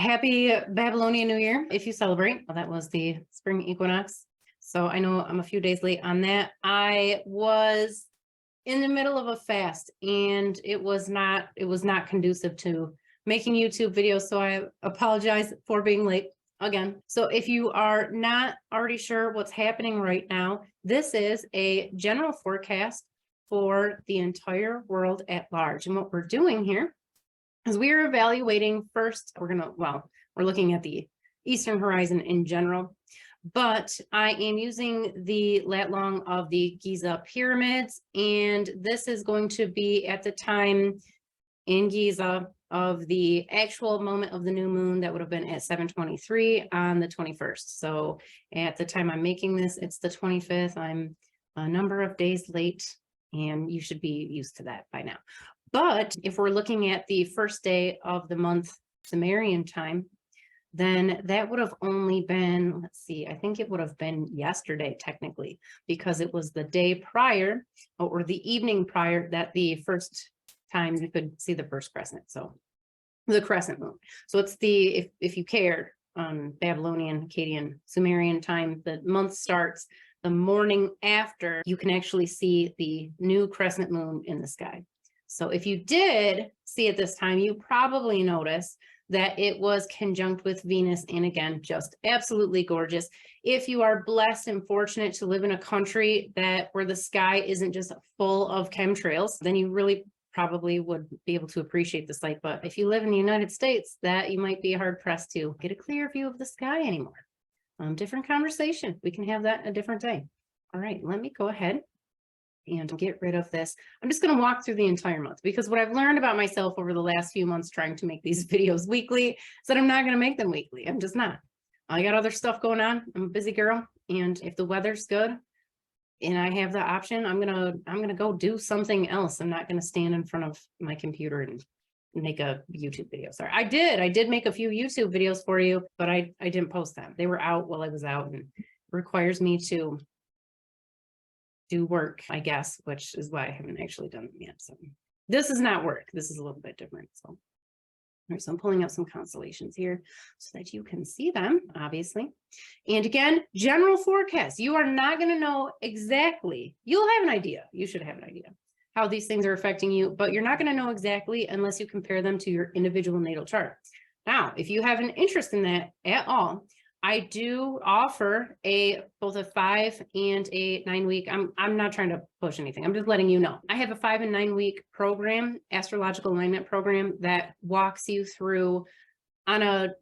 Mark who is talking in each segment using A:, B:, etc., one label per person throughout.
A: Happy Babylonian New Year if you celebrate. Well, that was the spring equinox. So I know I'm a few days late on that. I was in the middle of a fast and it was not conducive to making YouTube videos. So I apologize for being late again. So if you are not already sure what's happening right now, this is a general forecast for the entire world at large. And what we're doing here is we are evaluating first, we're looking at the Eastern horizon in general, but I am using the lat long of the Giza pyramids, and this is going to be at the time in Giza of the actual moment of the new moon. That would have been at 7:23 on the 21st. So at the time I'm making this, it's the 25th. I'm a number of days late, and you should be used to that by now. But if we're looking at the first day of the month Sumerian time, then that would have only been, let's see, I think it would have been yesterday technically, because it was the day prior or the evening prior that the first time you could see the first crescent. So the crescent moon. So it's the, if you care, Babylonian, Akkadian, Sumerian time, the month starts the morning after you can actually see the new crescent moon in the sky. So if you did see it this time, you probably noticed that it was conjunct with Venus, and again, just absolutely gorgeous. If you are blessed and fortunate to live in a country where the sky isn't just full of chemtrails, then you really probably would be able to appreciate the sight. But if you live in the United States, that you might be hard pressed to get a clear view of the sky anymore. Different conversation. We can have that a different day. All right, let me go ahead and get rid of this. I'm just going to walk through the entire month, because what I've learned about myself over the last few months trying to make these videos weekly is that I'm not going to make them weekly. I'm just not. I got other stuff going on. I'm a busy girl. And if the weather's good and I have the option, I'm going to go do something else. I'm not going to stand in front of my computer and make a YouTube video. Sorry. I did make a few YouTube videos for you, but I didn't post them. They were out while I was out, and it requires me to do work, I guess, which is why I haven't actually done them yet. So this is not work. This is a little bit different. So, all right, so I'm pulling out some constellations here so that you can see them, obviously. And again, general forecast. You are not going to know exactly. You'll have an idea. You should have an idea how these things are affecting you, but you're not going to know exactly unless you compare them to your individual natal chart. Now, if you have an interest in that at all, I do offer both a 5 and a 9 week. I'm not trying to push anything. I'm just letting you know. I have a 5 and 9 week program, astrological alignment program, that walks you through on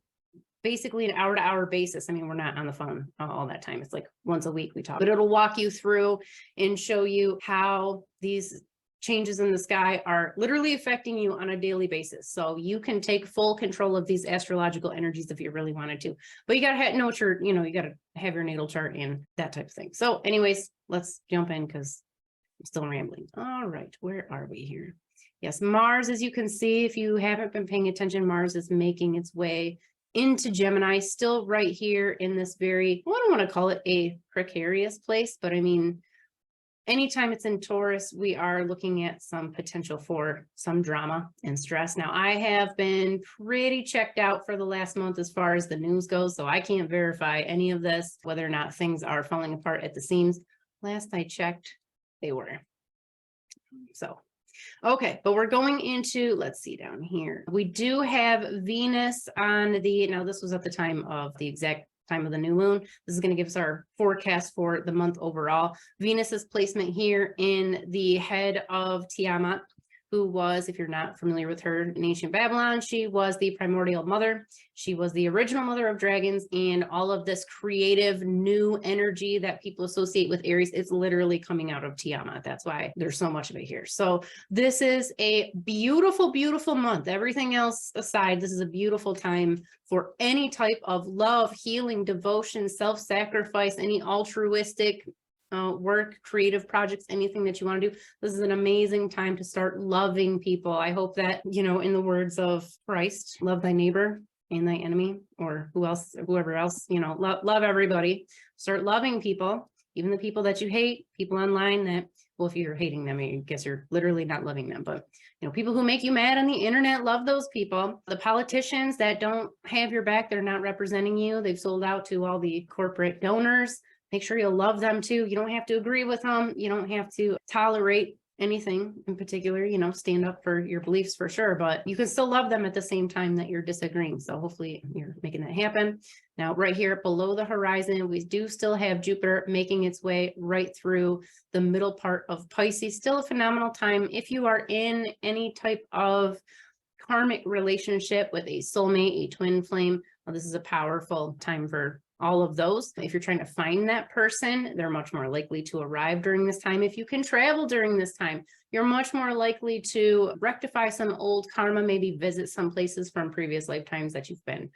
A: basically an hour-to-hour basis. I mean, we're not on the phone all that time. It's like once a week we talk, but it'll walk you through and show you how these changes in the sky are literally affecting you on a daily basis. So you can take full control of these astrological energies if you really wanted to, but you got to know your, you got to have your natal chart and that type of thing. So anyways, let's jump in because I'm still rambling. All right, where are we here? Yes, Mars, as you can see, if you haven't been paying attention, Mars is making its way into Gemini, still right here in this very, I don't want to call it a precarious place, but I mean, anytime it's in Taurus, we are looking at some potential for some drama and stress. Now, I have been pretty checked out for the last month as far as the news goes, so I can't verify any of this, whether or not things are falling apart at the seams. Last I checked, they were. So, okay, but we're going into, let's see down here. We do have Venus on now this was at the time of the exact time of the new moon. This is going to give us our forecast for the month overall. Venus's placement here in the head of Tiamat, who was, if you're not familiar with her, in ancient Babylon, she was the primordial mother. She was the original mother of dragons, and all of this creative new energy that people associate with Aries, it's literally coming out of Tiamat. That's why there's so much of it here. So this is a beautiful, beautiful month. Everything else aside, this is a beautiful time for any type of love, healing, devotion, self-sacrifice, any altruistic work, creative projects, anything that you want to do. This is an amazing time to start loving people. I hope that, in the words of Christ, love thy neighbor and thy enemy, or whoever else, love everybody. Start loving people. even the people that you hate, people online that, well, if you're hating them, I guess you're literally not loving them, but people who make you mad on the internet, love those people. The politicians that don't have your back, they're not representing you. They've sold out to all the corporate donors. Make sure you love them too. You don't have to agree with them. You don't have to tolerate anything in particular, stand up for your beliefs for sure, but you can still love them at the same time that you're disagreeing. So hopefully you're making that happen. Now, right here below the horizon, we do still have Jupiter making its way right through the middle part of Pisces. Still a phenomenal time if you are in any type of karmic relationship with a soulmate, a twin flame. Well, this is a powerful time for all of those. If you're trying to find that person, they're much more likely to arrive during this time. If you can travel during this time, you're much more likely to rectify some old karma, maybe visit some places from previous lifetimes that you've been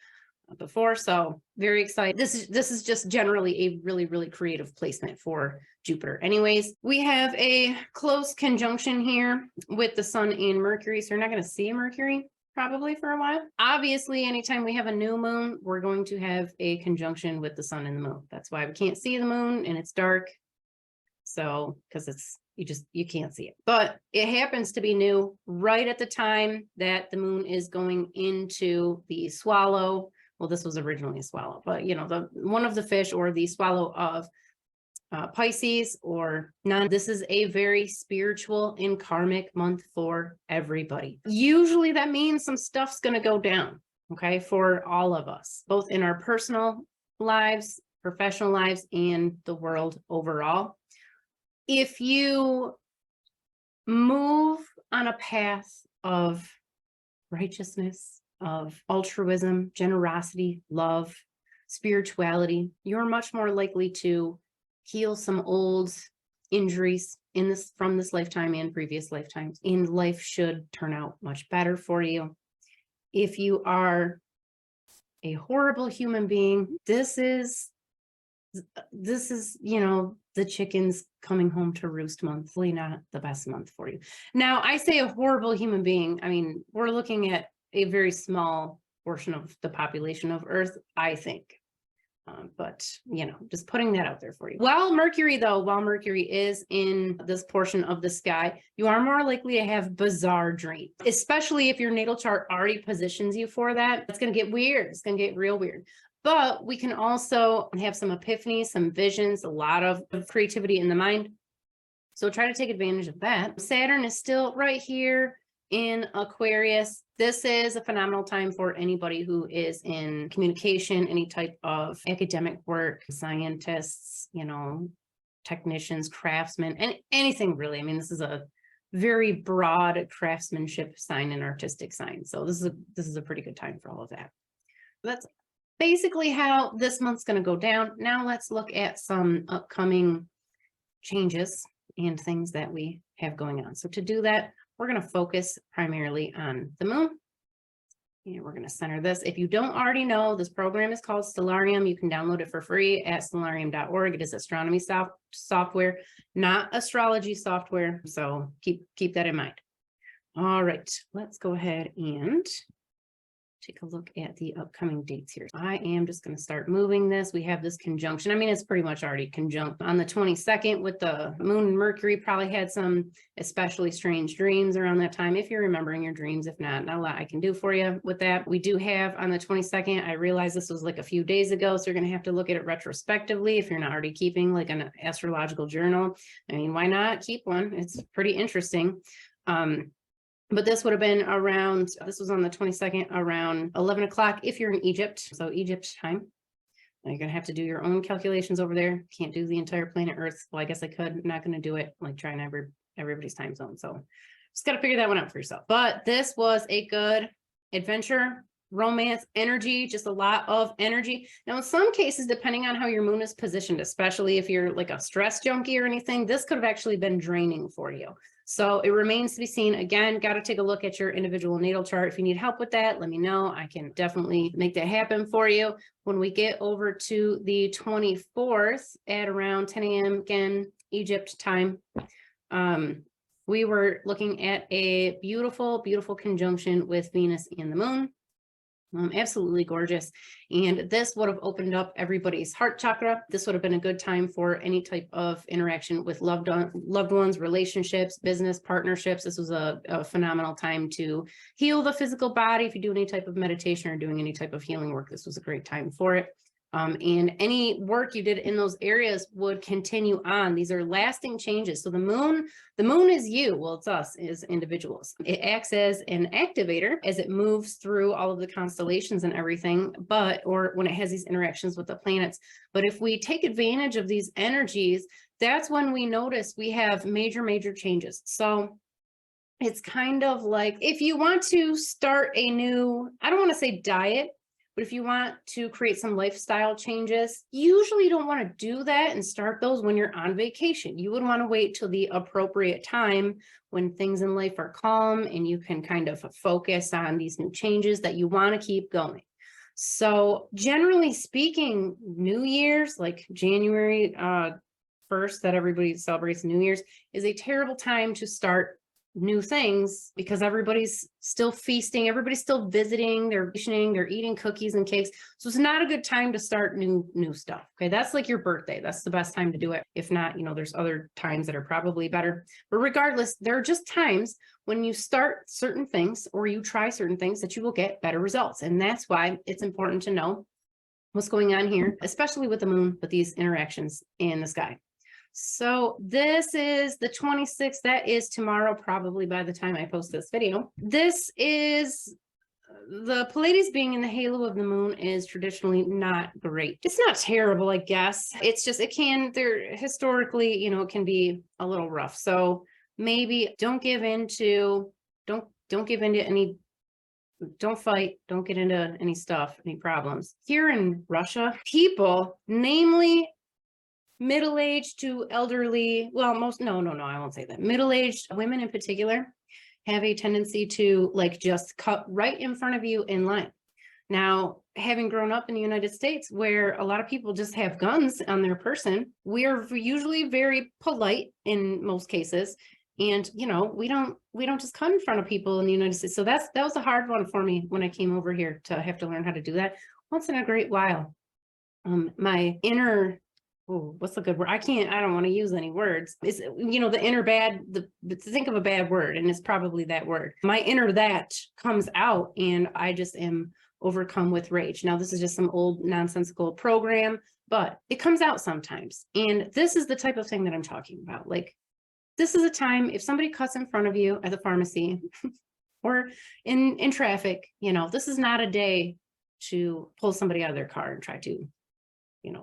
A: before. So very excited. This is just generally a really, really creative placement for Jupiter. Anyways, we have a close conjunction here with the Sun and Mercury. So you're not going to see Mercury probably for a while. Obviously, anytime we have a new moon, we're going to have a conjunction with the sun and the moon. That's why we can't see the moon and it's dark. So, because you can't see it. But it happens to be new right at the time that the moon is going into the swallow. Well, this was originally a swallow, but one of the fish or the swallow of Pisces or none. This is a very spiritual and karmic month for everybody. Usually that means some stuff's going to go down, okay, for all of us, both in our personal lives, professional lives, and the world overall. If you move on a path of righteousness, of altruism, generosity, love, spirituality, you're much more likely to heal some old injuries from this lifetime and previous lifetimes, and life should turn out much better for you. If you are a horrible human being, this is the chickens coming home to roost month. Really not the best month for you. Now, I say a horrible human being, I mean, we're looking at a very small portion of the population of Earth, I think. But just putting that out there for you. While Mercury is in this portion of the sky, you are more likely to have bizarre dreams, especially if your natal chart already positions you for that. It's going to get weird. It's going to get real weird. But we can also have some epiphanies, some visions, a lot of creativity in the mind. So try to take advantage of that. Saturn is still right here in Aquarius. This is a phenomenal time for anybody who is in communication, any type of academic work, scientists, technicians, craftsmen, and anything really. I mean, this is a very broad craftsmanship sign and artistic sign. So this is a pretty good time for all of that. That's basically how this month's going to go down. Now let's look at some upcoming changes and things that we have going on. So to do that, we're going to focus primarily on the moon. And we're going to center this. If you don't already know, this program is called Stellarium. You can download it for free at stellarium.org. It is astronomy software, not astrology software. So keep that in mind. All right, let's go ahead and take a look at the upcoming dates here. I am just going to start moving this. We have this conjunction. I mean, it's pretty much already conjunct on the 22nd with the moon and Mercury. Probably had some especially strange dreams around that time. If you're remembering your dreams, if not a lot I can do for you with that. We do have on the 22nd, I realize this was like a few days ago, so you're going to have to look at it retrospectively if you're not already keeping like an astrological journal. I mean, why not keep one? It's pretty interesting. But this would have been this was on the 22nd around 11 o'clock if you're in Egypt. So Egypt time. Now you're going to have to do your own calculations over there. Can't do the entire planet Earth. Well, I guess I could. I'm not going to do it like trying everybody's time zone. So just got to figure that one out for yourself. But this was a good adventure, romance, energy, just a lot of energy. Now, in some cases, depending on how your moon is positioned, especially if you're like a stress junkie or anything, this could have actually been draining for you. So it remains to be seen. Again, got to take a look at your individual natal chart. If you need help with that, let me know. I can definitely make that happen for you. When we get over to the 24th at around 10 a.m. again, Egypt time, we were looking at a beautiful, beautiful conjunction with Venus and the moon. Absolutely gorgeous. And this would have opened up everybody's heart chakra. This would have been a good time for any type of interaction with loved ones, relationships, business partnerships. This was a phenomenal time to heal the physical body. If you do any type of meditation or doing any type of healing work, this was a great time for it. And any work you did in those areas would continue on. These are lasting changes. So the moon is you. Well, it's us as individuals. It acts as an activator as it moves through all of the constellations and everything, or when it has these interactions with the planets. But if we take advantage of these energies, that's when we notice we have major changes. So it's kind of like if you want to start a new, I don't want to say diet, but if you want to create some lifestyle changes, you usually don't want to do that and start those when you're on vacation. You would want to wait till the appropriate time when things in life are calm and you can kind of focus on these new changes that you want to keep going. So generally speaking, New Year's, like January 1st, that everybody celebrates New Year's, is a terrible time to start new things because everybody's still feasting, everybody's still visiting, they're vacationing, they're eating cookies and cakes. So it's not a good time to start new stuff. Okay, that's like your birthday. That's the best time to do it. If not, there's other times that are probably better. But regardless, there are just times when you start certain things or you try certain things that you will get better results. And that's why it's important to know what's going on here, especially with the moon, with these interactions in the sky. So this is the 26th. That is tomorrow, probably by the time I post this video. This is the Pleiades being in the halo of the moon is traditionally not great. It's not terrible, I guess. It's just, historically, it can be a little rough. So maybe don't fight, don't get into any stuff, any problems. Here in Russia, people, namely middle-aged to elderly, well, I won't say that. Middle-aged women in particular have a tendency to just cut right in front of you in line. Now, having grown up in the United States where a lot of people just have guns on their person, we are usually very polite in most cases. And, we don't just cut in front of people in the United States. So that was a hard one for me when I came over here to have to learn how to do that once in a great while. My inner, what's the good word? I don't want to use any words. It's, the inner bad, think of a bad word, and it's probably that word. My inner that comes out, and I just am overcome with rage. Now, this is just some old nonsensical program, but it comes out sometimes. And this is the type of thing that I'm talking about. This is a time, if somebody cuts in front of you at the pharmacy or in traffic, this is not a day to pull somebody out of their car and try to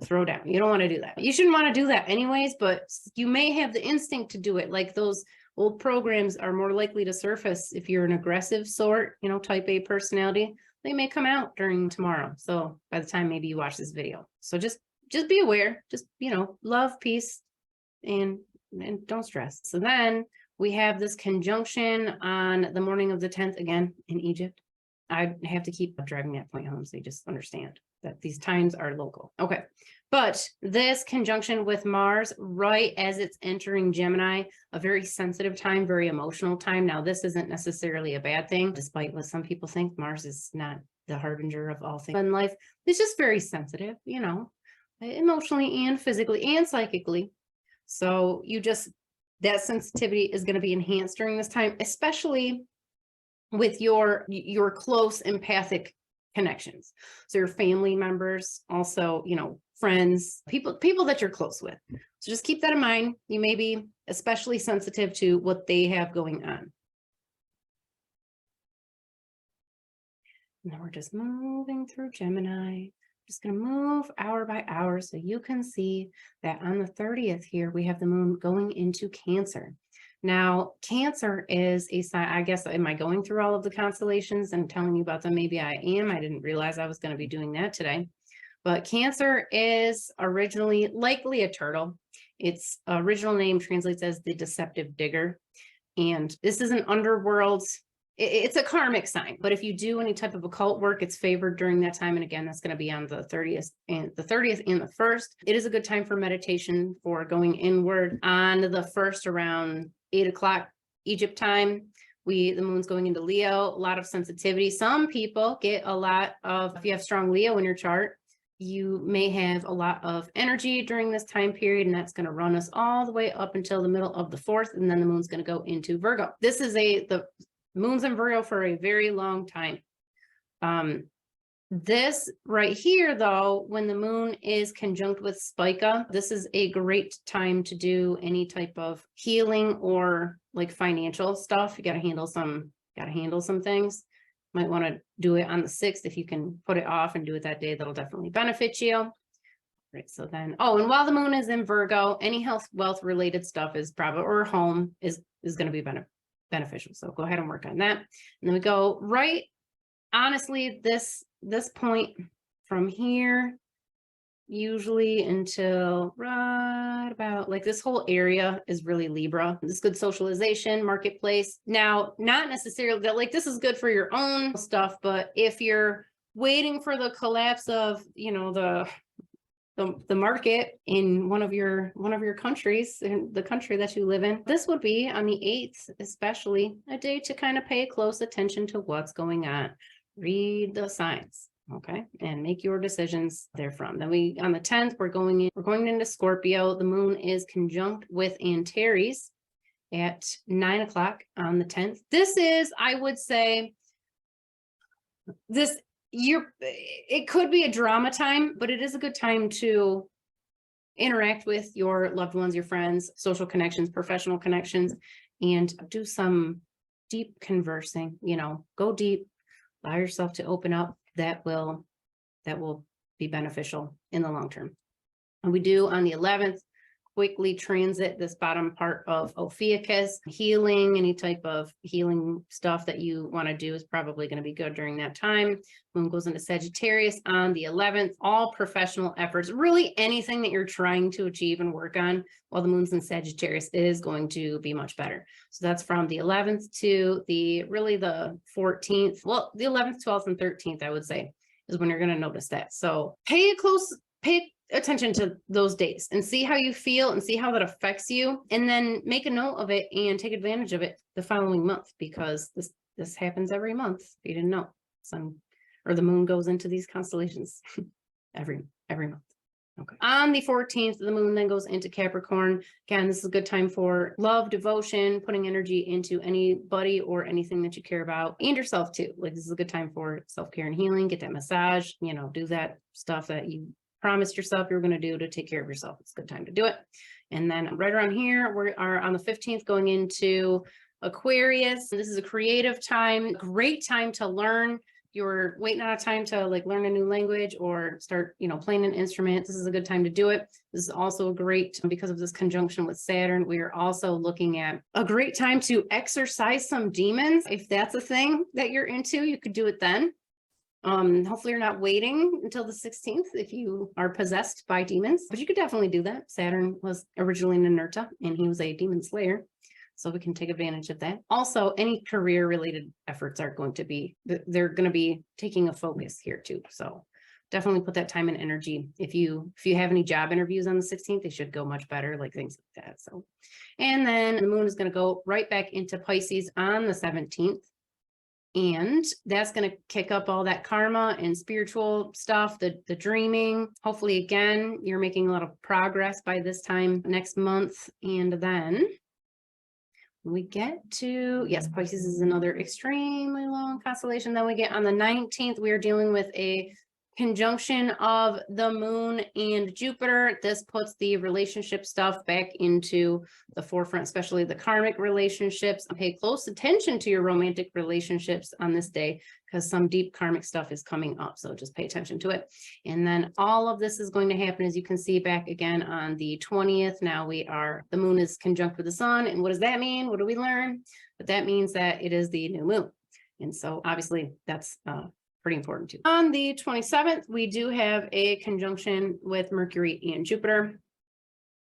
A: throw down. You don't want to do that. You shouldn't want to do that anyways, but you may have the instinct to do it. Like those old programs are more likely to surface if you're an aggressive sort, type A personality. They may come out during tomorrow. So by the time maybe you watch this video. So just be aware, just, love, peace, and don't stress. So then we have this conjunction on the morning of the 10th again in Egypt. I have to keep driving that point home so you just understand that these times are local. Okay. But this conjunction with Mars, right as it's entering Gemini, a very sensitive time, very emotional time. Now, this isn't necessarily a bad thing, despite what some people think. Mars is not the harbinger of all things in life. It's just very sensitive, emotionally and physically and psychically. So that sensitivity is going to be enhanced during this time, especially with your close empathic connections. So your family members, also, friends, people that you're close with. So just keep that in mind. You may be especially sensitive to what they have going on. Now we're just moving through Gemini. Just going to move hour by hour so you can see that on the 30th here, we have the moon going into Cancer. Now, Cancer is a sign, I guess, am I going through all of the constellations and telling you about them? Maybe I am. I didn't realize I was going to be doing that today. But Cancer is originally likely a turtle. Its original name translates as the deceptive digger. And this is an underworld. It's a karmic sign, but if you do any type of occult work, it's favored during that time. And again, that's going to be on the 30th and the 1st. It is a good time for meditation, for going inward on the 1st around 8 o'clock Egypt time. The moon's going into Leo, a lot of sensitivity. Some people get a lot of, if you have strong Leo in your chart, you may have a lot of energy during this time period, and that's going to run us all the way up until the middle of the 4th, and then the moon's going to go into Virgo. This is the moon's in Virgo for a very long time. This right here, though, when the moon is conjunct with Spica, this is a great time to do any type of healing or like financial stuff. You got to handle some things. Might want to do it on the 6th. If you can put it off and do it that day, that'll definitely benefit you. Right. So then, and while the moon is in Virgo, any health, wealth related stuff is probably, or home is going to be beneficial. So go ahead and work on that. And then we go right, honestly, this point from here, usually until right about like this whole area is really Libra. This is good socialization, marketplace. Now, not necessarily that like this is good for your own stuff, but if you're waiting for the collapse of, the market in one of your countries, in the country that you live in, this would be on the 8th, especially a day to kind of pay close attention to what's going on. Read the signs. Okay, and make your decisions therefrom. Then on the 10th, we're going into Scorpio. The moon is conjunct with Antares at 9 o'clock on the 10th. This is, I would say, it could be a drama time, but it is a good time to interact with your loved ones, your friends, social connections, professional connections, and do some deep conversing, go deep, allow yourself to open up. That will be beneficial in the long term. And we do on the 11th quickly transit this bottom part of Ophiuchus. Healing, any type of healing stuff that you want to do is probably going to be good during that time. Moon goes into Sagittarius on the 11th. All professional efforts, really anything that you're trying to achieve and work on while the moon's in Sagittarius is going to be much better. So that's from the 11th to the 14th. Well, the 11th, 12th, and 13th, I would say, is when you're going to notice that. So pay attention to those days and see how you feel and see how that affects you, and then make a note of it and take advantage of it the following month, because this happens every month. If you didn't know, the moon goes into these constellations every month. Okay. On the 14th, the moon then goes into Capricorn. Again, this is a good time for love, devotion, putting energy into anybody or anything that you care about, and yourself too. Like, this is a good time for self-care and healing. Get that massage, do that stuff that you promised yourself you're going to do to take care of yourself. It's a good time to do it. And then right around here, we are on the 15th going into Aquarius. This is a creative time, great time to learn. You're waiting on a time to like learn a new language or start, playing an instrument. This is a good time to do it. This is also great because of this conjunction with Saturn. We are also looking at a great time to exorcise some demons. If that's a thing that you're into, you could do it then. Hopefully you're not waiting until the 16th if you are possessed by demons, but you could definitely do that. Saturn was originally in Inerta and he was a demon slayer, so we can take advantage of that. Also, any career related efforts are going to be, they're going to be taking a focus here too. So definitely put that time and energy. If you have any job interviews on the 16th, they should go much better, like things like that. So, and then the moon is going to go right back into Pisces on the 17th. And that's going to kick up all that karma and spiritual stuff, the dreaming. Hopefully, again, you're making a lot of progress by this time next month. And then we get to, yes, Pisces is another extremely long constellation. Then we get on the 19th, we are dealing with a conjunction of the moon and Jupiter. This puts the relationship stuff back into the forefront, especially the karmic relationships. Pay close attention to your romantic relationships on this day because some deep karmic stuff is coming up. So just pay attention to it. And then all of this is going to happen, as you can see, back again on the 20th. Now the moon is conjunct with the sun. And what does that mean? What do we learn? But that means that it is the new moon. And so obviously that's pretty important too. On the 27th, we do have a conjunction with Mercury and Jupiter.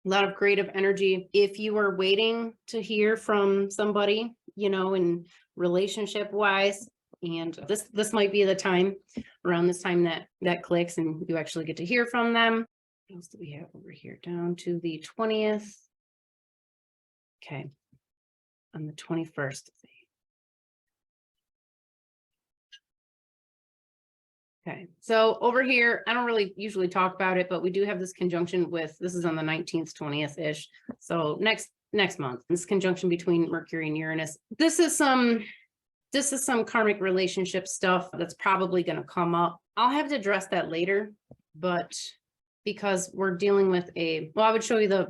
A: A lot of creative energy. If you are waiting to hear from somebody, in relationship wise, and this might be the time, around this time that clicks and you actually get to hear from them. What else do we have over here? Down to the 20th. Okay. On the 21st. Okay, so over here, I don't really usually talk about it, but we do have this conjunction with, this is on the 19th, 20th-ish. So next month, this conjunction between Mercury and Uranus. This is some karmic relationship stuff that's probably going to come up. I'll have to address that later, but because we're dealing with well, I would show you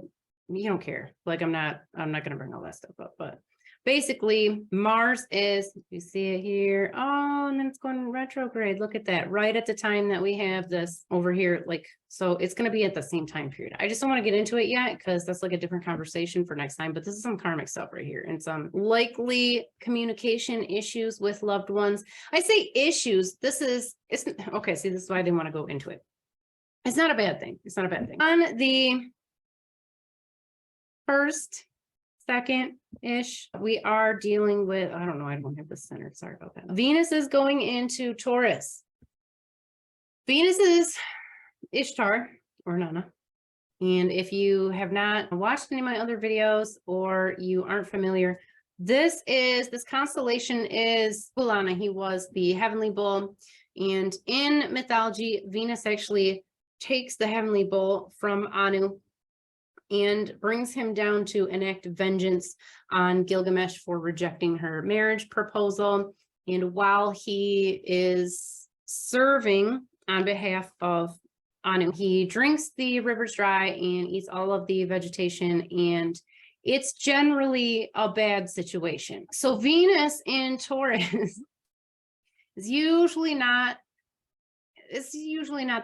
A: you don't care. Like I'm not going to bring all that stuff up, but basically Mars is, you see it here. Oh, and then it's going retrograde. Look at that. Right at the time that we have this over here. Like, so it's going to be at the same time period. I just don't want to get into it yet because that's like a different conversation for next time, but this is some karmic stuff right here and some likely communication issues with loved ones. I say issues. It's okay. See, this is why I didn't want to go into it. It's not a bad thing. It's not a bad thing. On the first, second-ish, we are dealing with, I don't know, I don't have this centered. Sorry about that. Venus is going into Taurus. Venus is Ishtar or Nana. And if you have not watched any of my other videos or you aren't familiar, this constellation is Bulana. He was the heavenly bull. And in mythology, Venus actually takes the heavenly bull from Anu and brings him down to enact vengeance on Gilgamesh for rejecting her marriage proposal. And while he is serving on behalf of Anu, he drinks the rivers dry and eats all of the vegetation, and it's generally a bad situation. So Venus in Taurus is usually not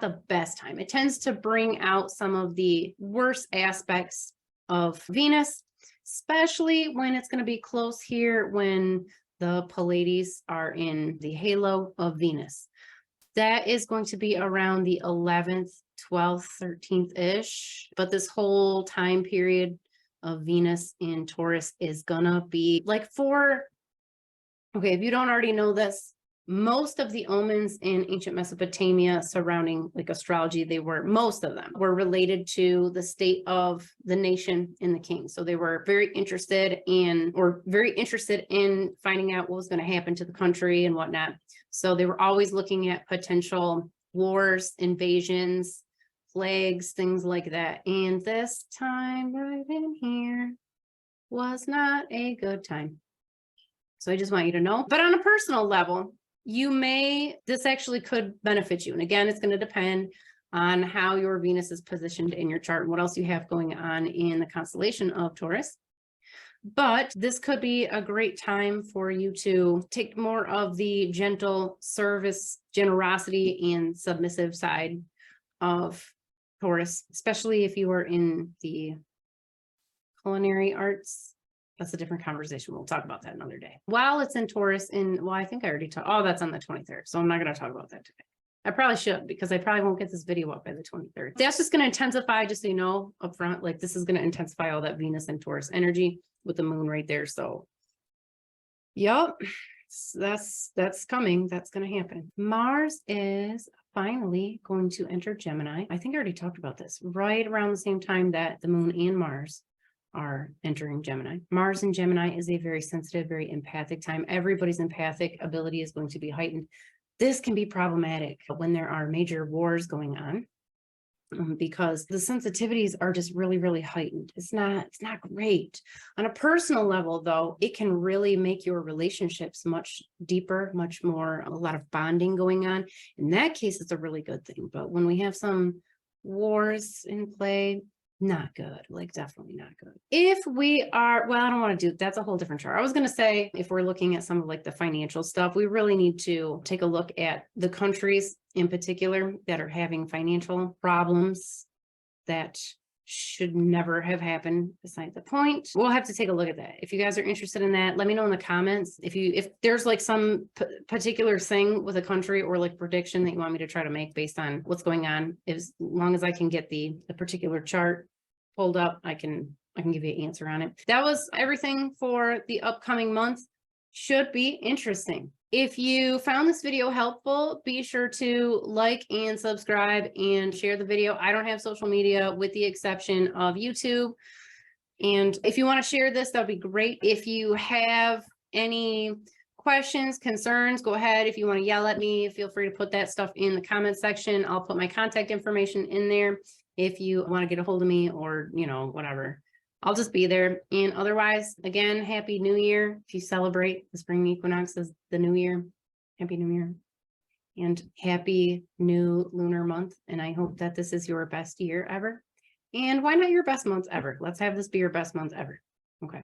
A: the best time. It tends to bring out some of the worst aspects of Venus, especially when it's going to be close here when the Pleiades are in the halo of Venus. That is going to be around the 11th, 12th, 13th-ish. But this whole time period of Venus in Taurus is going to be like okay, if you don't already know this, most of the omens in ancient Mesopotamia surrounding like astrology, most of them were related to the state of the nation and the king. So they were very interested in finding out what was going to happen to the country and whatnot. So they were always looking at potential wars, invasions, plagues, things like that. And this time right in here was not a good time. So I just want you to know. But on a personal level, this actually could benefit you. And again, it's going to depend on how your Venus is positioned in your chart and what else you have going on in the constellation of Taurus. But this could be a great time for you to take more of the gentle service, generosity, and submissive side of Taurus, especially if you are in the culinary arts. That's a different conversation. We'll talk about that another day. While it's in Taurus, I think I already talked. Oh, that's on the 23rd. So I'm not going to talk about that today. I probably should, because I probably won't get this video up by the 23rd. That's just going to intensify, just so you know, up front, like this is going to intensify all that Venus and Taurus energy with the moon right there. So, yep, that's coming. That's going to happen. Mars is finally going to enter Gemini. I think I already talked about this right around the same time that the moon and Mars are entering Gemini. Mars in Gemini is a very sensitive, very empathic time. Everybody's empathic ability is going to be heightened. This can be problematic when there are major wars going on because the sensitivities are just really, really heightened. It's not great. On a personal level, though, it can really make your relationships much deeper, much more, a lot of bonding going on. In that case, it's a really good thing. But when we have some wars in play, not good, like definitely not good. If we are, well, I don't want to do, that's a whole different chart. I was going to say, if we're looking at some of like the financial stuff, we really need to take a look at the countries in particular that are having financial problems that should never have happened. Beside the point, we'll have to take a look at that. If you guys are interested in that, let me know in the comments. If there's like some particular thing with a country or like prediction that you want me to try to make based on what's going on, as long as I can get the particular chart pulled up, I can give you an answer on it. That was everything for the upcoming month. Should be interesting. If you found this video helpful, be sure to like and subscribe and share the video. I don't have social media with the exception of YouTube. And if you want to share this, that would be great. If you have any questions, concerns, go ahead. If you want to yell at me, feel free to put that stuff in the comment section. I'll put my contact information in there if you want to get a hold of me, or, you know, whatever. I'll just be there. And otherwise, again, Happy New Year. If you celebrate the spring equinox as the new year, Happy New Year. And happy new lunar month. And I hope that this is your best year ever. And why not your best month ever? Let's have this be your best month ever.